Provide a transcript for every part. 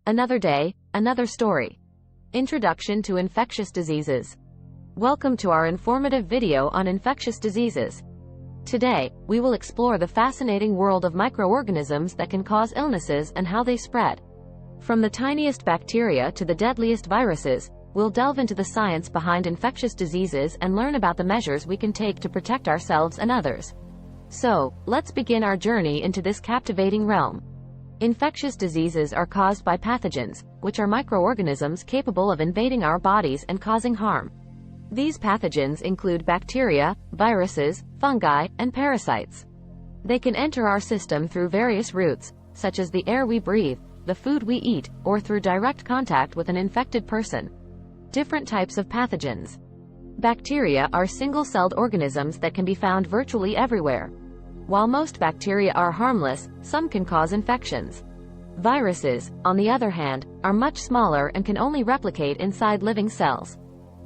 Another day, another story. Introduction to infectious diseases. Welcome to our informative video on infectious diseases. Today, we will explore the fascinating world of microorganisms that can cause illnesses and how they spread. From the tiniest bacteria to the deadliest viruses, we'll delve into the science behind infectious diseases and learn about the measures we can take to protect ourselves and others. So, let's begin our journey into this captivating realm. Infectious diseases are caused by pathogens, which are microorganisms capable of invading our bodies and causing harm. These pathogens include bacteria, viruses, fungi, and parasites. They can enter our system through various routes, such as the air we breathe, the food we eat, or through direct contact with an infected person. Different types of pathogens. Bacteria are single-celled organisms that can be found virtually everywhere. While most bacteria are harmless, some can cause infections. Viruses, on the other hand, are much smaller and can only replicate inside living cells.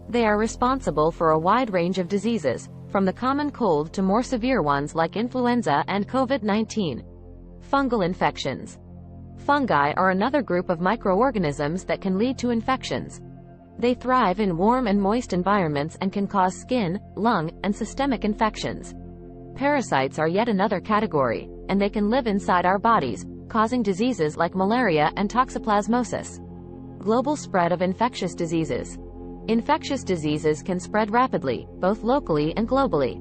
They are responsible for a wide range of diseases, from the common cold to more severe ones like influenza and COVID-19. Fungal infections. Fungi are another group of microorganisms that can lead to infections. They thrive in warm and moist environments and can cause skin, lung, and systemic infections. Parasites are yet another category, and they can live inside our bodies, causing diseases like malaria and toxoplasmosis. Global spread of infectious diseases. Infectious diseases can spread rapidly, both locally and globally.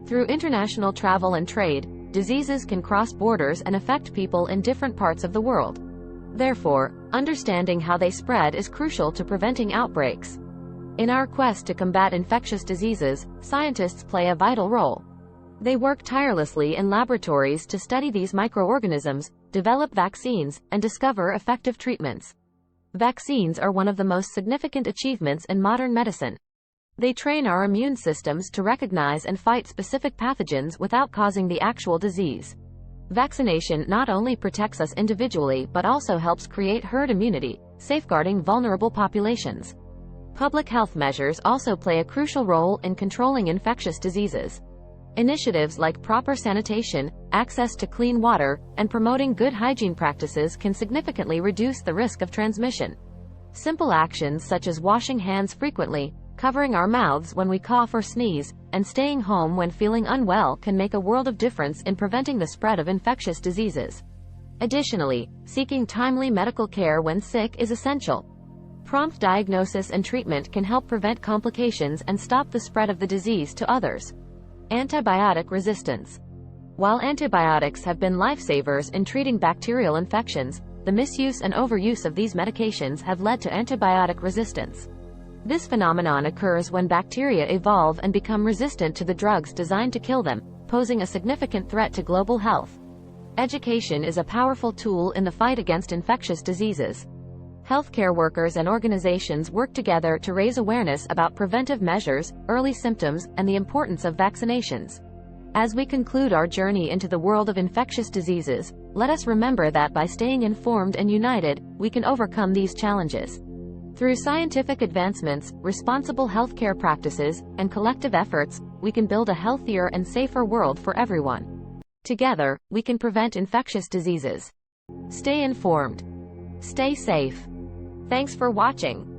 Through international travel and trade, diseases can cross borders and affect people in different parts of the world. Therefore, understanding how they spread is crucial to preventing outbreaks. In our quest to combat infectious diseases, scientists play a vital role. They work tirelessly in laboratories to study these microorganisms, develop vaccines, and discover effective treatments. Vaccines are one of the most significant achievements in modern medicine. They train our immune systems to recognize and fight specific pathogens without causing the actual disease. Vaccination not only protects us individually but also helps create herd immunity, safeguarding vulnerable populations. Public health measures also play a crucial role in controlling infectious diseases. Initiatives like proper sanitation, access to clean water, and promoting good hygiene practices can significantly reduce the risk of transmission. Simple actions such as washing hands frequently, covering our mouths when we cough or sneeze, and staying home when feeling unwell can make a world of difference in preventing the spread of infectious diseases. Additionally, seeking timely medical care when sick is essential. Prompt diagnosis and treatment can help prevent complications and stop the spread of the disease to others. Antibiotic resistance. While antibiotics have been lifesavers in treating bacterial infections, the misuse and overuse of these medications have led to antibiotic resistance. This phenomenon occurs when bacteria evolve and become resistant to the drugs designed to kill them, posing a significant threat to global health. Education is a powerful tool in the fight against infectious diseases. Healthcare workers and organizations work together to raise awareness about preventive measures, early symptoms, and the importance of vaccinations. As we conclude our journey into the world of infectious diseases, let us remember that by staying informed and united, we can overcome these challenges. Through scientific advancements, responsible healthcare practices, and collective efforts, we can build a healthier and safer world for everyone. Together, we can prevent infectious diseases. Stay informed. Stay safe. Thanks for watching.